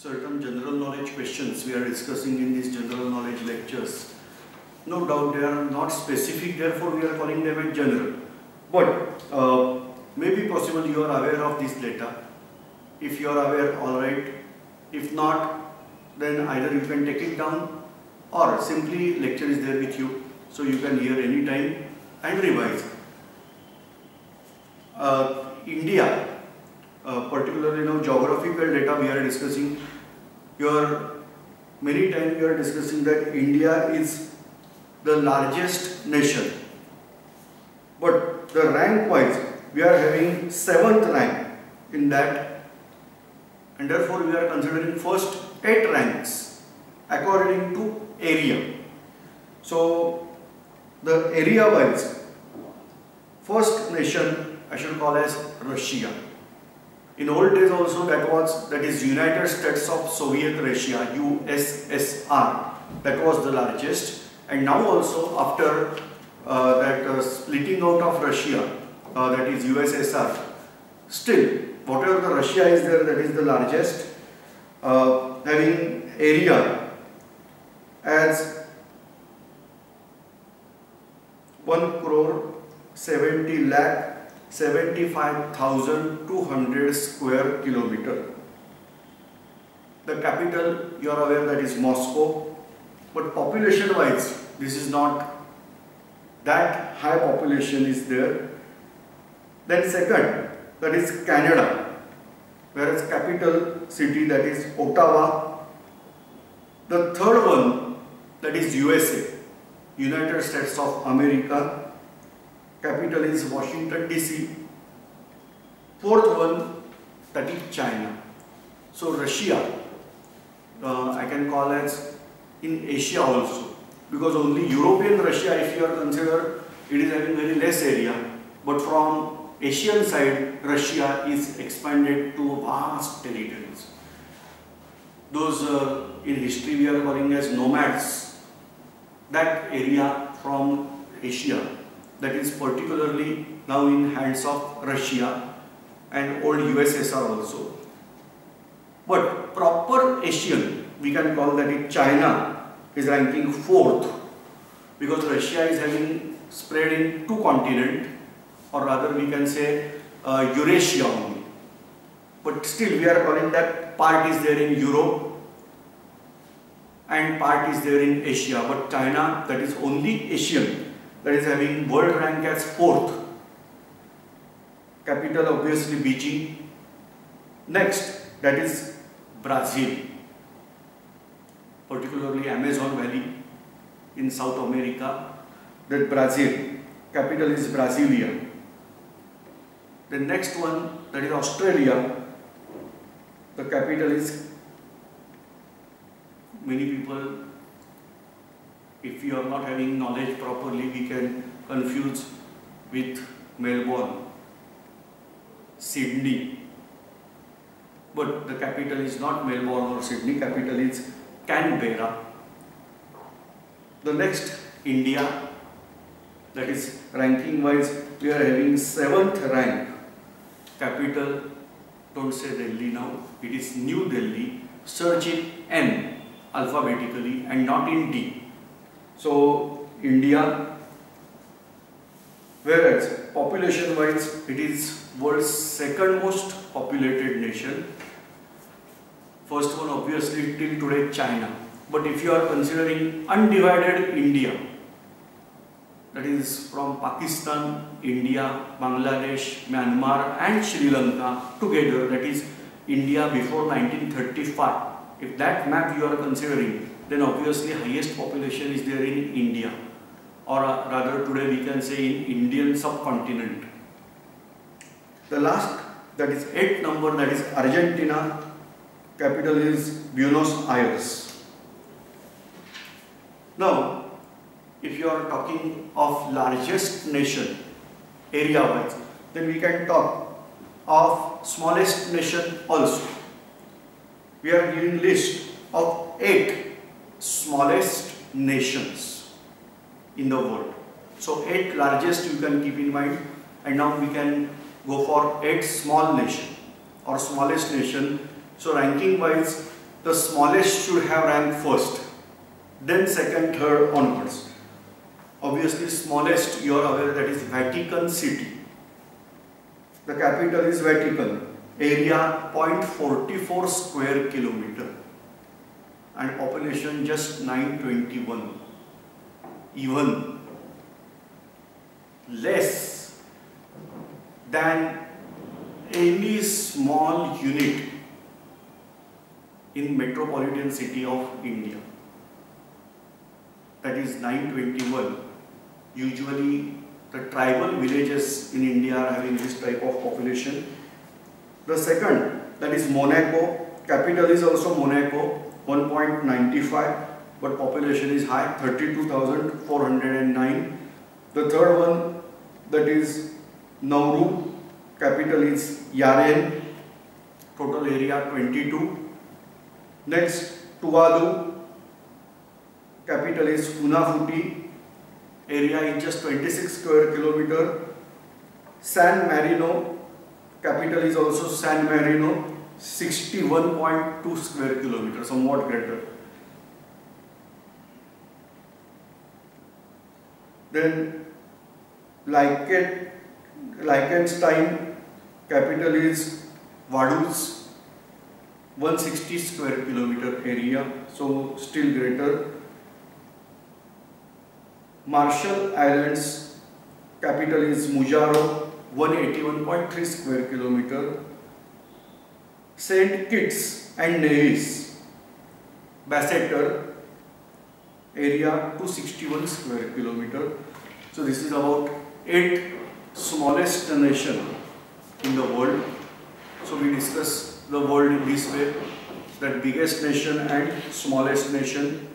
certain general knowledge questions we are discussing in these general knowledge lectures. No doubt they are not specific, therefore we are calling them as general. But maybe possible you are aware of this data. If you are aware, alright. If not, then either you can take it down or simply lecture is there with you, so you can hear any time and revise. India, particularly now geographical data we are discussing. Many times we are discussing that India is the largest nation, but the rank wise we are having 7th rank in that, and therefore we are considering first 8 ranks according to area. So the area wise, first nation I should call as Russia. In old days also that is United States of Soviet Russia, USSR, that was the largest, and now also after splitting out of Russia, that is USSR, still whatever the Russia is there, that is the largest, having area as 1,70,75,200 square kilometer. The capital, you are aware, that is Moscow, but population wise this is not that high population is there. Then second, that is Canada, whereas capital city, that is Ottawa. The third one, that is USA, United States of America, capital is Washington DC. Fourth one, that is China. So Russia I can call as in Asia also, because only European Russia, if you are considered, it is having very less area, but from Asian side Russia is expanded to vast territories. Those in history we are calling as nomads. That area from Asia, that is particularly now in hands of Russia and old USSR also. But proper Asian, we can call that it China, is ranking 4th, because Russia is having spread in 2 continents, or rather we can say Eurasia only. But still we are calling that part is there in Europe and part is there in Asia. But China, that is only Asian, that is having world rank as 4th. Capital obviously Beijing. Next, that is Brazil, particularly Amazon Valley in South America. That Brazil, capital is Brasilia. The next one, that is Australia, the capital is, many people, if you are not having knowledge properly, we can confuse with Melbourne, Sydney, but the capital is not Melbourne or Sydney, capital is Canberra. The next, India, that is ranking wise we are having 7th rank. Capital, don't say Delhi now, it is New Delhi. Search in N alphabetically and not in D. So India, whereas population wise it is world's 2nd most populated nation. First one obviously till today China, but if you are considering undivided India, that is from Pakistan, India, Bangladesh, Myanmar and Sri Lanka together, that is India before 1935. If that map you are considering, then obviously highest population is there in India, or rather today we can say in Indian subcontinent. The last, that is 8th number, that is Argentina, capital is Buenos Aires. Now, if you are talking of largest nation area wise, then we can talk of smallest nation also. We are giving list of 8 smallest nations in the world. So 8 largest you can keep in mind, and now we can go for 8 small nation or smallest nation. So ranking wise the smallest should have ranked first, then second, third onwards. Obviously smallest, you are aware, that is Vatican City. The capital is Vatican. Area 0.44 square kilometer and population just 921. Even less than any small unit in metropolitan city of India. That is 921. Usually the tribal villages in India are having this type of population. The second, that is Monaco. Capital is also Monaco, 1.95, but population is high, 32,409. The third one, that is Nauru. Capital is Yaren, total area 22. Next, Tuvalu. Capital is Funafuti. Area is just 26 square kilometer. San Marino. Capital is also San Marino, 61.2 square kilometer, somewhat greater. Then Liechtenstein, capital is Vaduz, 160 square kilometer area, so still greater. Marshall Islands, capital is Mujaro, 181.3 square kilometer. Saint Kitts and Nevis, Basseterre, area 261 square kilometer. So this is about 8 smallest nation in the world. So we discuss the world in this way, that biggest nation and smallest nation.